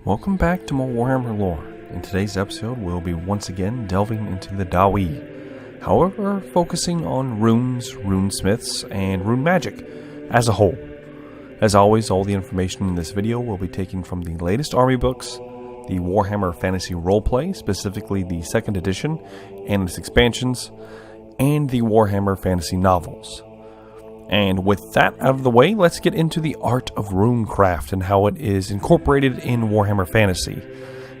Welcome back to more Warhammer lore. In today's episode, we'll be once again delving into the Dawi, however, focusing on runes, runesmiths, and rune magic as a whole. As always, all the information in this video will be taken from the latest army books, the Warhammer Fantasy Roleplay, specifically the 2nd edition and its expansions, and the Warhammer Fantasy novels. And with that out of the way, let's get into the art of runecraft and how it is incorporated in Warhammer Fantasy.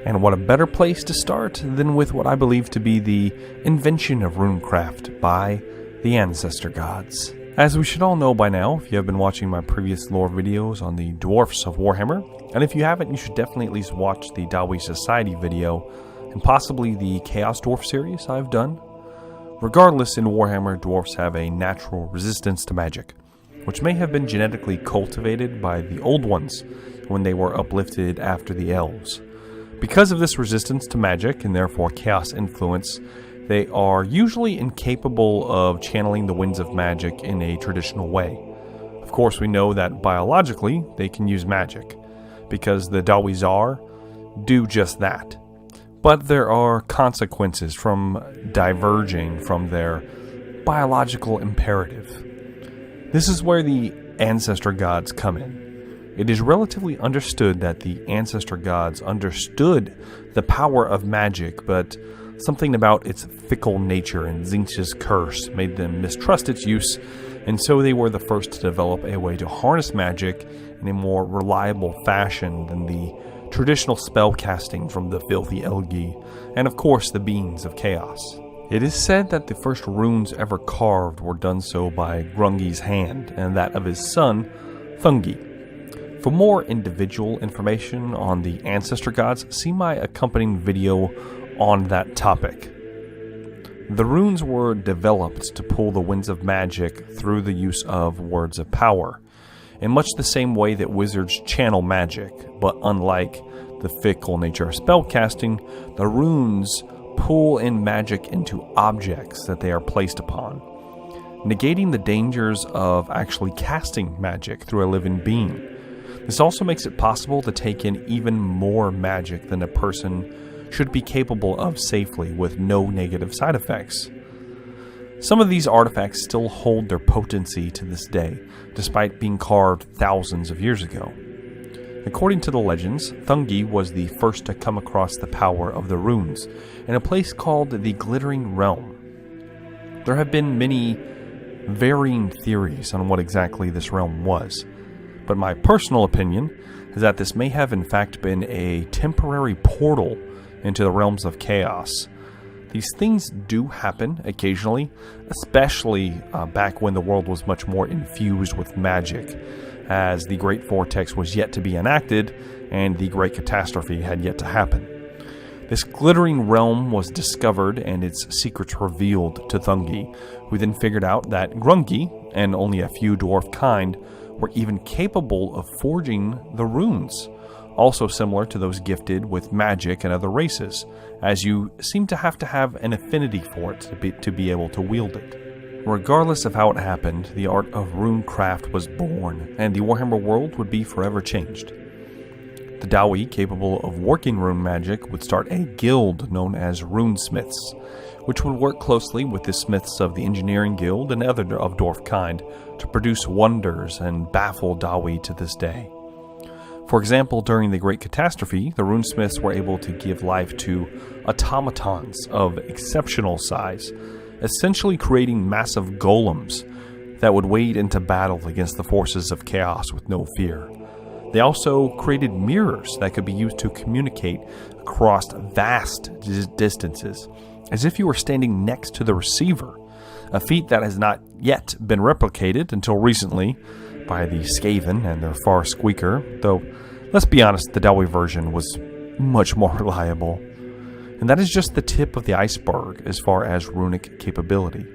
And what a better place to start than with what I believe to be the invention of runecraft by the ancestor gods. As we should all know by now, if you have been watching my previous lore videos on the dwarfs of Warhammer, and if you haven't, you should definitely at least watch the Dawi Society video, and possibly the Chaos Dwarf series I've done. Regardless, in Warhammer, dwarfs have a natural resistance to magic, which may have been genetically cultivated by the Old Ones when they were uplifted after the Elves. Because of this resistance to magic, and therefore chaos influence, they are usually incapable of channeling the winds of magic in a traditional way. Of course, we know that biologically they can use magic, because the Dawi do just that. But there are consequences from diverging from their biological imperative. This is where the ancestor gods come in. It is relatively understood that the ancestor gods understood the power of magic, but something about its fickle nature and Tzeentch's curse made them mistrust its use, and so they were the first to develop a way to harness magic in a more reliable fashion than the traditional spell casting from the filthy Elgi, and of course the beings of chaos. It is said that the first runes ever carved were done so by Grunggi's hand, and that of his son, Thungi. For more individual information on the ancestor gods, see my accompanying video on that topic. The runes were developed to pull the winds of magic through the use of words of power, in much the same way that wizards channel magic, but unlike the fickle nature of spellcasting, the runes pull in magic into objects that they are placed upon, negating the dangers of actually casting magic through a living being. This also makes it possible to take in even more magic than a person should be capable of safely with no negative side effects. Some of these artifacts still hold their potency to this day, despite being carved thousands of years ago. According to the legends, Thungi was the first to come across the power of the runes in a place called the Glittering Realm. There have been many varying theories on what exactly this realm was, but my personal opinion is that this may have in fact been a temporary portal into the realms of chaos. These things do happen occasionally, especially back when the world was much more infused with magic, as the Great Vortex was yet to be enacted and the Great Catastrophe had yet to happen. This glittering realm was discovered and its secrets revealed to Thungi, who then figured out that Grunggi, and only a few dwarf kind, were even capable of forging the runes, also similar to those gifted with magic in other races, as you seem to have an affinity for it to be able to wield it. Regardless of how it happened, the art of runecraft was born, and the Warhammer world would be forever changed. The Dawi, capable of working rune magic, would start a guild known as runesmiths, which would work closely with the smiths of the engineering guild and other of dwarf kind to produce wonders and baffle Dawi to this day. For example, during the Great Catastrophe, the runesmiths were able to give life to automatons of exceptional size, essentially creating massive golems that would wade into battle against the forces of chaos with no fear. They also created mirrors that could be used to communicate across vast distances, as if you were standing next to the receiver, a feat that has not yet been replicated until recently by the Skaven and their Far Squeaker, though, let's be honest, the Dawi version was much more reliable. And that is just the tip of the iceberg as far as runic capability.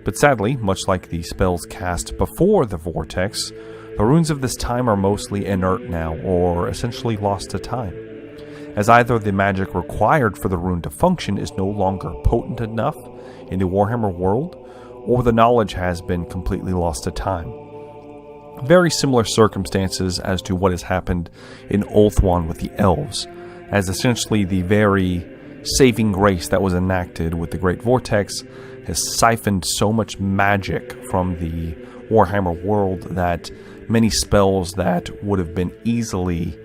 But sadly, much like the spells cast before the Vortex, the runes of this time are mostly inert now, or essentially lost to time, as either the magic required for the rune to function is no longer potent enough in the Warhammer world, or the knowledge has been completely lost to time. Very similar circumstances as to what has happened in Ulthuan with the elves, as essentially the very saving grace that was enacted with the Great Vortex has siphoned so much magic from the Warhammer world that many spells that would have been easily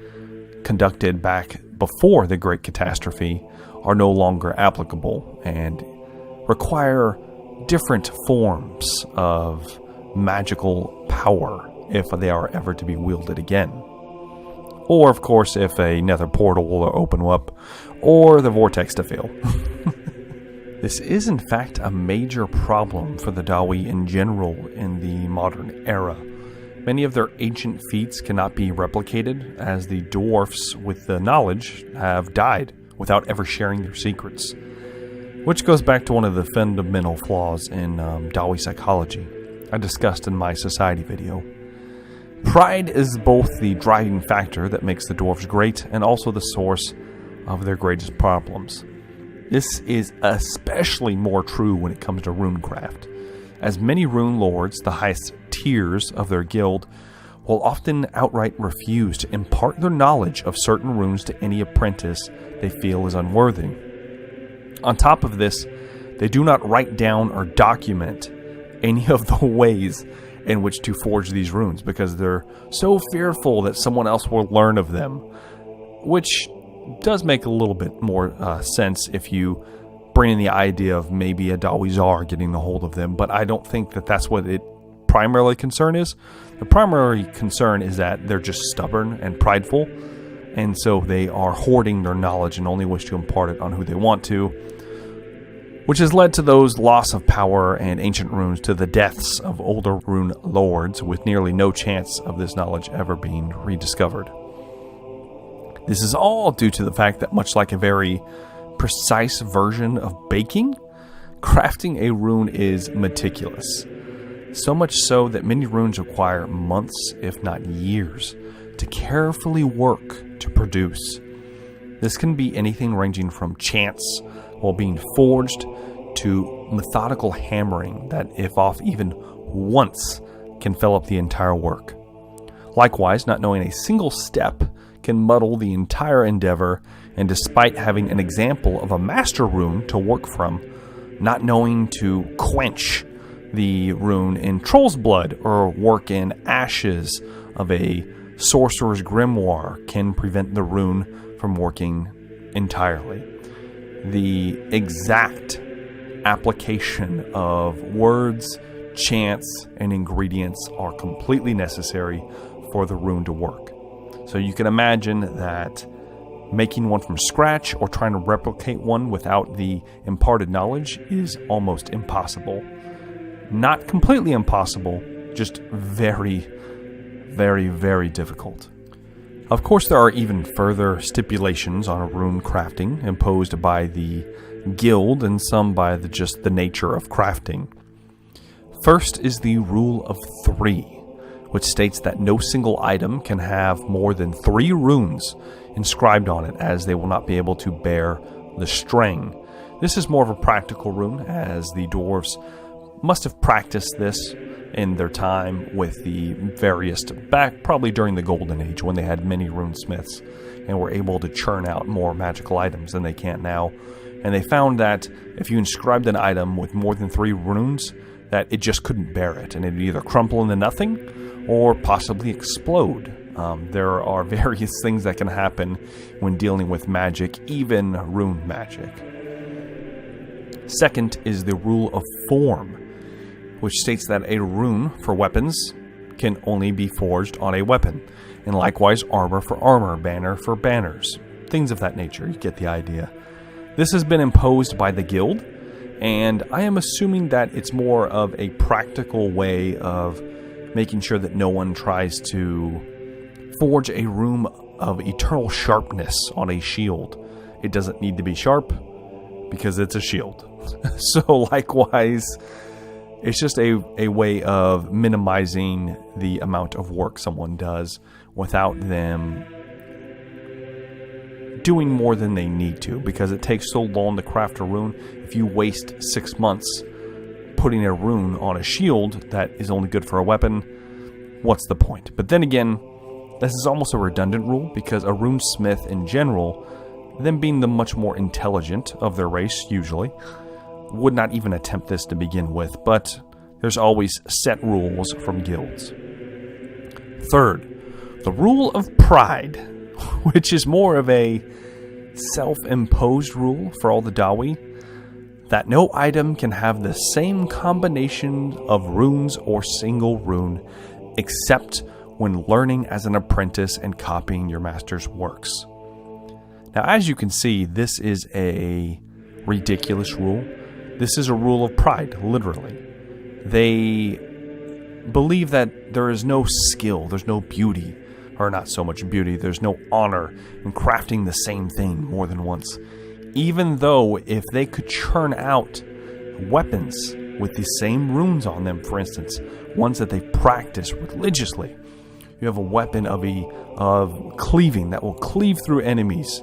conducted back before the Great Catastrophe are no longer applicable and require different forms of magical power if they are ever to be wielded again. Or, of course, if a nether portal will open up, or the vortex to fail. This is, in fact, a major problem for the Dawi in general in the modern era. Many of their ancient feats cannot be replicated, as the dwarfs with the knowledge have died without ever sharing their secrets. Which goes back to one of the fundamental flaws in Dawi psychology I discussed in my society video. Pride is both the driving factor that makes the dwarves great and also the source of their greatest problems. This is especially more true when it comes to runecraft, as many rune lords, the highest tiers of their guild, will often outright refuse to impart their knowledge of certain runes to any apprentice they feel is unworthy. On top of this, they do not write down or document any of the ways in which to forge these runes because they're so fearful that someone else will learn of them, which does make a little bit more sense if you bring in the idea of maybe a Dawi Czar getting a hold of them, but I don't think that that's what it primarily concern is. The primary concern is that they're just stubborn and prideful, and so they are hoarding their knowledge and only wish to impart it on who they want to, which has led to those loss of power and ancient runes to the deaths of older rune lords with nearly no chance of this knowledge ever being rediscovered. This is all due to the fact that, much like a very precise version of baking, crafting a rune is meticulous. So much so that many runes require months, if not years, to carefully work to produce. This can be anything ranging from chants while being forged to methodical hammering that, if off even once, can fill up the entire work. Likewise, not knowing a single step can muddle the entire endeavor, and despite having an example of a master rune to work from, not knowing to quench the rune in Troll's Blood or work in ashes of a sorcerer's grimoire can prevent the rune from working entirely. The exact application of words, chants, and ingredients are completely necessary for the rune to work. So you can imagine that making one from scratch or trying to replicate one without the imparted knowledge is almost impossible. Not completely impossible, just very, very, very difficult. Of course, there are even further stipulations on rune crafting imposed by the guild and some by just the nature of crafting. First is the rule of 3, which states that no single item can have more than 3 runes inscribed on it, as they will not be able to bear the string. This is more of a practical rune, as the dwarves must have practiced this in their time with the various, back probably during the Golden Age when they had many runesmiths and were able to churn out more magical items than they can now. And they found that if you inscribed an item with more than 3 runes, that it just couldn't bear it, and it would either crumple into nothing or possibly explode. There are various things that can happen when dealing with magic, even rune magic. Second is the rule of form, which states that a rune for weapons can only be forged on a weapon, and likewise armor for armor, banner for banners, things of that nature. You get the idea. This has been imposed by the guild, and I am assuming that it's more of a practical way of making sure that no one tries to forge a rune of eternal sharpness on a shield. It doesn't need to be sharp because it's a shield. So likewise, it's just a way of minimizing the amount of work someone does without them doing more than they need to, because it takes so long to craft a rune. If you waste 6 months putting a rune on a shield that is only good for a weapon, what's the point? But then again, this is almost a redundant rule, because a runesmith in general, them being the much more intelligent of their race usually, would not even attempt this to begin with, but there's always set rules from guilds. Third, the rule of pride, which is more of a self-imposed rule for all the Dawi, that no item can have the same combination of runes or single rune except when learning as an apprentice and copying your master's works. Now, as you can see, this is a ridiculous rule. This is a rule of pride, literally. They believe that there is no skill, there's no beauty, or not so much beauty, there's no honor in crafting the same thing more than once. Even though if they could churn out weapons with the same runes on them, for instance, ones that they practice religiously, you have a weapon of cleaving that will cleave through enemies,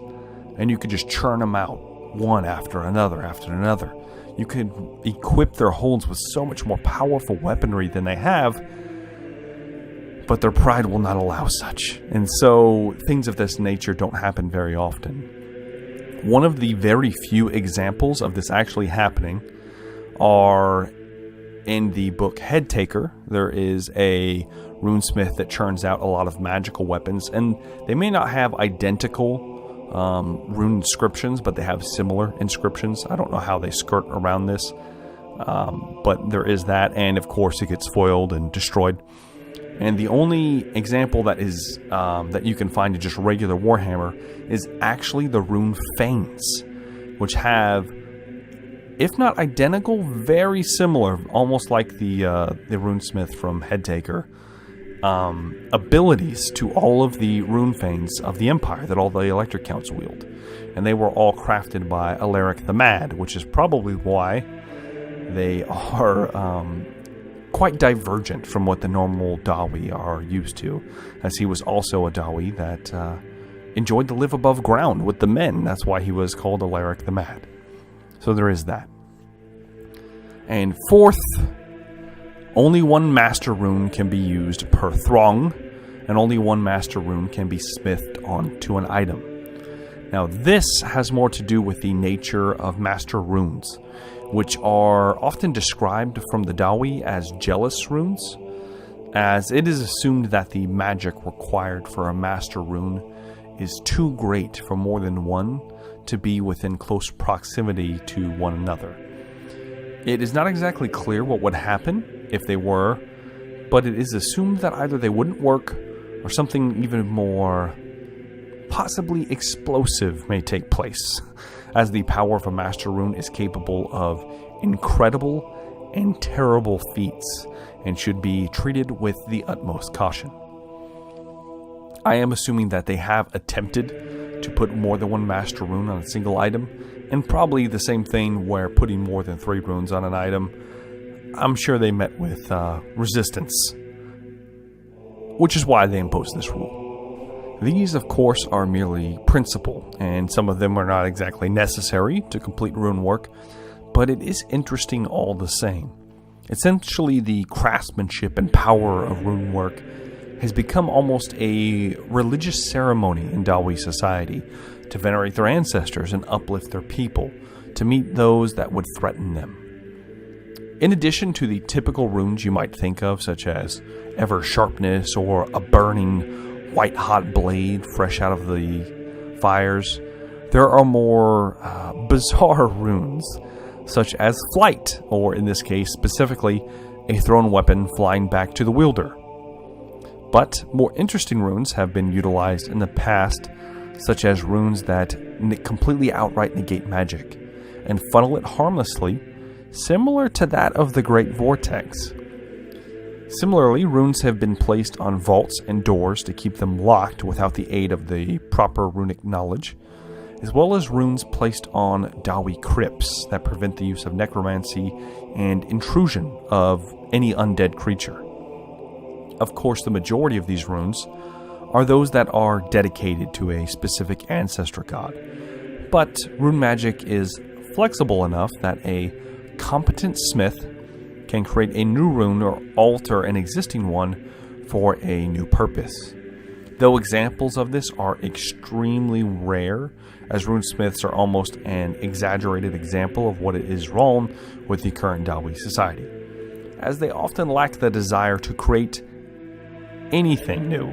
and you could just churn them out one after another after another. You could equip their holds with so much more powerful weaponry than they have, but their pride will not allow such. And so things of this nature don't happen very often. One of the very few examples of this actually happening are in the book Headtaker. There is a runesmith that churns out a lot of magical weapons, and they may not have identical rune inscriptions, but they have similar inscriptions. I don't know how they skirt around this, but there is that, and of course it gets foiled and destroyed. And the only example that is that you can find in just regular Warhammer is actually the rune fanes, which have, if not identical, very similar, almost like the runesmith from Headtaker, abilities to all of the rune fanes of the Empire that all the Electric Counts wield. And they were all crafted by Alaric the Mad, which is probably why they are quite divergent from what the normal Dawi are used to, as he was also a Dawi that enjoyed to live above ground with the men. That's why he was called Alaric the Mad. So there is that. And fourth, only one master rune can be used per throng, and only one master rune can be smithed onto an item. Now this has more to do with the nature of master runes, which are often described from the Dawi as jealous runes, as it is assumed that the magic required for a master rune is too great for more than one to be within close proximity to one another. It is not exactly clear what would happen if they were, but it is assumed that either they wouldn't work or something even more possibly explosive may take place, as the power of a master rune is capable of incredible and terrible feats and should be treated with the utmost caution. I am assuming that they have attempted to put more than one master rune on a single item, and probably the same thing where putting more than 3 runes on an item, I'm sure they met with resistance, which is why they imposed this rule. These, of course, are merely principle, and some of them are not exactly necessary to complete rune work, but it is interesting all the same. Essentially, the craftsmanship and power of rune work has become almost a religious ceremony in Dawi society, to venerate their ancestors and uplift their people, to meet those that would threaten them. In addition to the typical runes you might think of, such as ever sharpness or a burning white-hot blade fresh out of the fires, there are more bizarre runes, such as flight, or in this case specifically, a thrown weapon flying back to the wielder. But more interesting runes have been utilized in the past, such as runes that completely outright negate magic and funnel it harmlessly, similar to that of the Great Vortex. Similarly, runes have been placed on vaults and doors to keep them locked without the aid of the proper runic knowledge, as well as runes placed on Dawi crypts that prevent the use of necromancy and intrusion of any undead creature. Of course, the majority of these runes are those that are dedicated to a specific ancestor god, but rune magic is flexible enough that a competent smith can create a new rune or alter an existing one for a new purpose. Though examples of this are extremely rare, as runesmiths are almost an exaggerated example of what is wrong with the current Dawi society, as they often lack the desire to create anything new,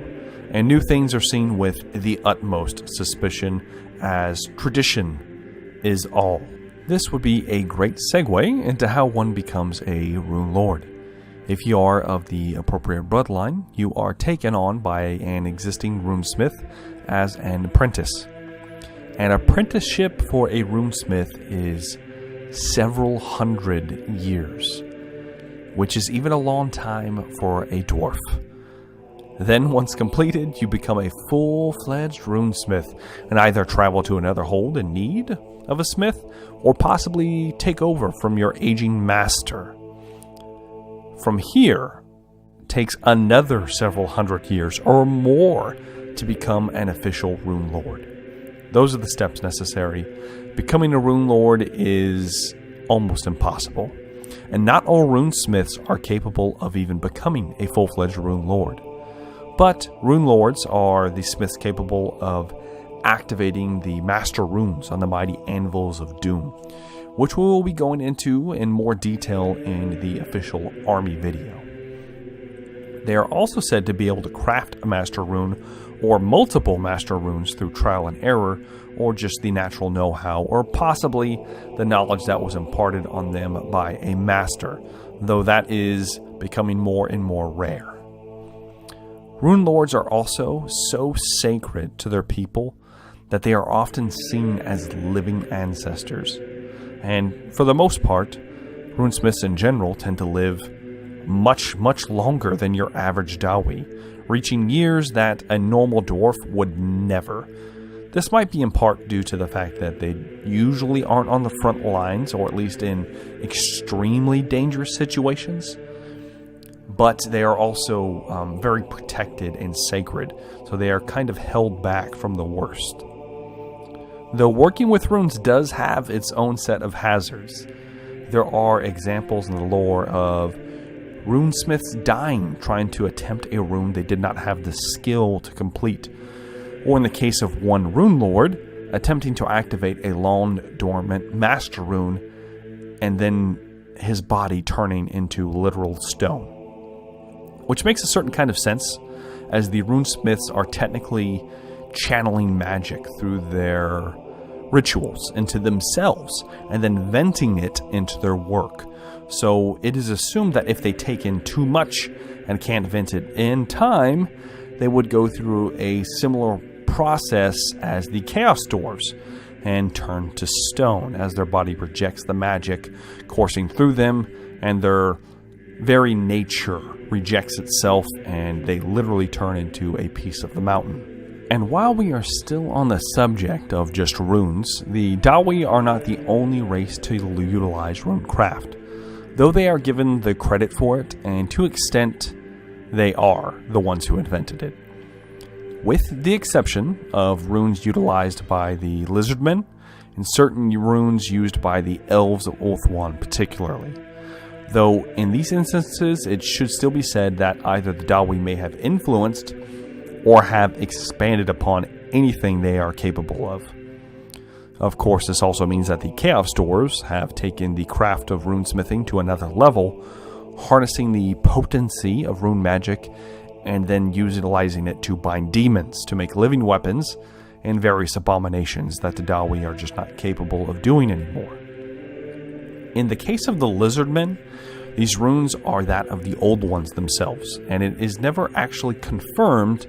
and new things are seen with the utmost suspicion, as tradition is all. This would be a great segue into how one becomes a rune lord. If you are of the appropriate bloodline, you are taken on by an existing runesmith as an apprentice. An apprenticeship for a runesmith is several hundred years, which is even a long time for a dwarf. Then, once completed, you become a full-fledged runesmith and either travel to another hold in need of a smith or possibly take over from your aging master. From here, it takes another several hundred years or more to become an official rune lord. Those are the steps necessary. Becoming a rune lord is almost impossible, and not all runesmiths are capable of even becoming a full-fledged rune lord. But rune lords are the smiths capable of activating the master runes on the mighty anvils of doom, which we will be going into in more detail in the official army video. They are also said to be able to craft a master rune or multiple master runes through trial and error, or just the natural know-how, or possibly the knowledge that was imparted on them by a master, though that is becoming more and more rare. Rune lords are also so sacred to their people that they are often seen as living ancestors. And for the most part, runesmiths in general tend to live much longer than your average Dawi, reaching years that a normal dwarf would never. This might be in part due to the fact that they usually aren't on the front lines, or at least in extremely dangerous situations, but they are also very protected and sacred, so they are kind of held back from the worst. Though working with runes does have its own set of hazards, there are examples in the lore of runesmiths dying trying to attempt a rune they did not have the skill to complete, or in the case of one rune lord, attempting to activate a long dormant master rune and then his body turning into literal stone. Which makes a certain kind of sense, as the runesmiths are technically channeling magic through their rituals into themselves and then venting it into their work. So it is assumed that if they take in too much and can't vent it in time, they would go through a similar process as the Chaos Dwarves and turn to stone as their body rejects the magic coursing through them, and their very nature rejects itself, and they literally turn into a piece of the mountain. And while we are still on the subject of just runes, the Dawi are not the only race to utilize runecraft, though they are given the credit for it, and to an extent, they are the ones who invented it. With the exception of runes utilized by the lizardmen, and certain runes used by the elves of Ulthuan particularly. Though in these instances, it should still be said that either the Dawi may have influenced or have expanded upon anything they are capable of. Of course, this also means that the Chaos Dwarves have taken the craft of runesmithing to another level, harnessing the potency of rune magic and then utilizing it to bind demons to make living weapons and various abominations that the Dawi are just not capable of doing anymore. In the case of the lizardmen, these runes are that of the old ones themselves, and it is never actually confirmed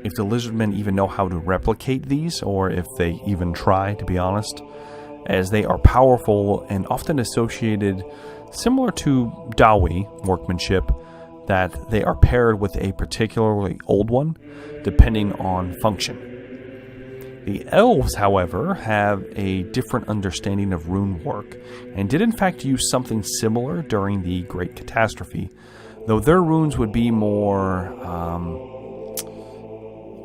if the lizardmen even know how to replicate these, or if they even try, to be honest, as they are powerful and often associated, similar to Dawi workmanship, that they are paired with a particularly old one, depending on function. The elves, however, have a different understanding of rune work, and did in fact use something similar during the Great Catastrophe, though their runes would be more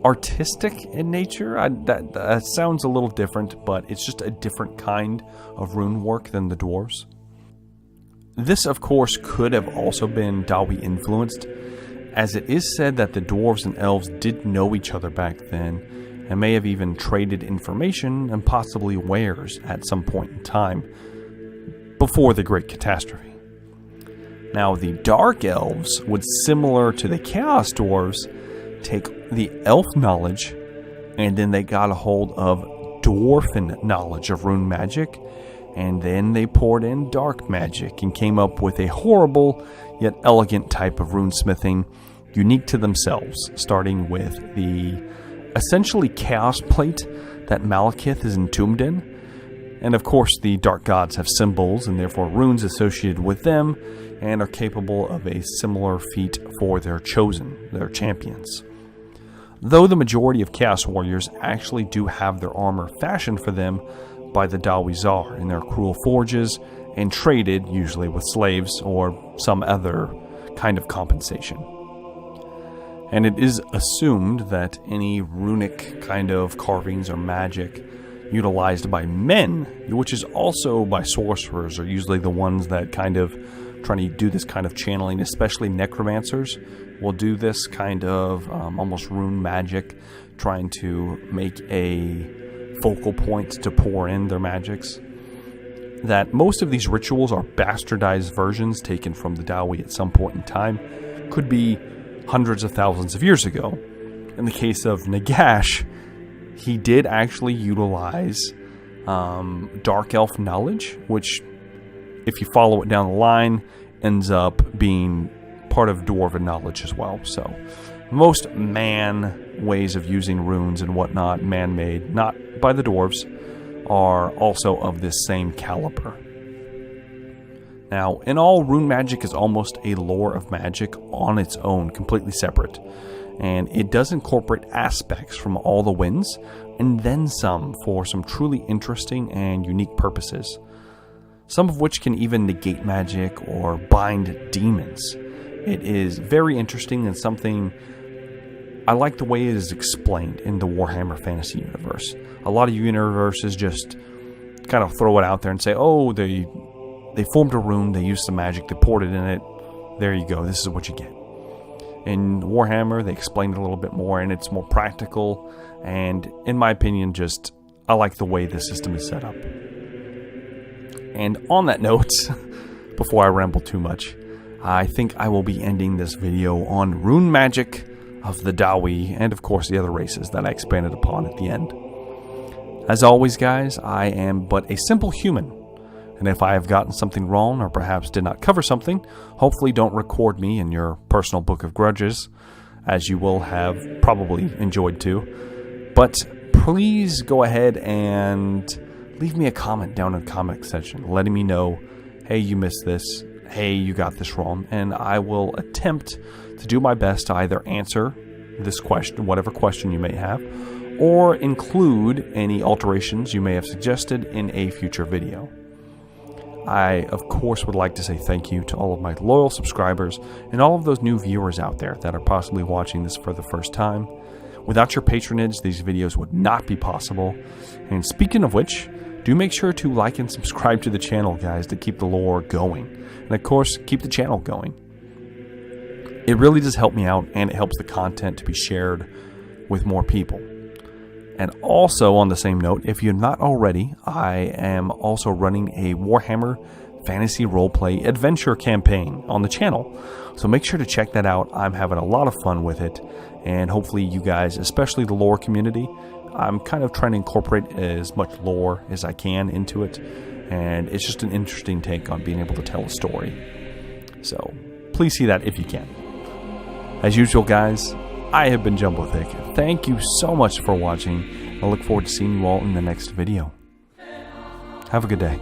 artistic in nature. That sounds a little different, but it's just a different kind of rune work than the dwarves. This, of course, could have also been Dawi influenced, as it is said that the dwarves and elves did know each other back then, and may have even traded information and possibly wares at some point in time before the Great Catastrophe. Now, the Dark Elves would, similar to the Chaos Dwarves, take the elf knowledge, and then they got a hold of dwarven knowledge of rune magic, and then they poured in dark magic and came up with a horrible yet elegant type of runesmithing unique to themselves, starting with the essentially chaos plate that Malekith is entombed in. And of course, the dark gods have symbols and therefore runes associated with them, and are capable of a similar feat for their chosen, their champions. Though the majority of Chaos Warriors actually do have their armor fashioned for them by the Dawi Czar in their cruel forges, and traded, usually with slaves or some other kind of compensation. And it is assumed that any runic kind of carvings or magic utilized by men, which is also by sorcerers, are usually the ones that kind of trying to do this kind of channeling, especially necromancers will do this kind of almost rune magic, trying to make a focal point to pour in their magics. That most of these rituals are bastardized versions taken from the Dawi at some point in time, could be hundreds of thousands of years ago. In the case of Nagash, he did actually utilize dark elf knowledge, which, if you follow it down the line, ends up being part of dwarven knowledge as well. So most man ways of using runes and whatnot, man-made, not by the dwarves, are also of this same caliber. Now, in all, rune magic is almost a lore of magic on its own, completely separate. And it does incorporate aspects from all the winds, and then some for some truly interesting and unique purposes. Some of which can even negate magic or bind demons. It is very interesting and something I like the way it is explained in the Warhammer Fantasy universe. A lot of universes just kind of throw it out there and say, oh, they formed a rune, they used some magic, they poured it in it, there you go, this is what you get. In Warhammer, they explain it a little bit more, and it's more practical, and in my opinion, just, I like the way the system is set up. And on that note, before I ramble too much, I think I will be ending this video on rune magic of the Dawi, and of course the other races that I expanded upon at the end. As always, guys, I am but a simple human, and if I have gotten something wrong or perhaps did not cover something, hopefully don't record me in your personal book of grudges, as you will have probably enjoyed too. But please go ahead and leave me a comment down in the comment section, letting me know, hey, you missed this, hey, you got this wrong, and I will attempt to do my best to either answer this question, whatever question you may have, or include any alterations you may have suggested in a future video. I, of course, would like to say thank you to all of my loyal subscribers and all of those new viewers out there that are possibly watching this for the first time. Without your patronage, these videos would not be possible. And speaking of which, do make sure to like and subscribe to the channel, guys, to keep the lore going. And of course, keep the channel going. It really does help me out, and it helps the content to be shared with more people. And also, on the same note, if you're not already, I am also running a Warhammer Fantasy Roleplay Adventure campaign on the channel. So make sure to check that out. I'm having a lot of fun with it. And hopefully you guys, especially the lore community, I'm kind of trying to incorporate as much lore as I can into it. And it's just an interesting take on being able to tell a story. So please see that if you can. As usual, guys, I have been JumboThick. Thank you so much for watching. I look forward to seeing you all in the next video. Have a good day.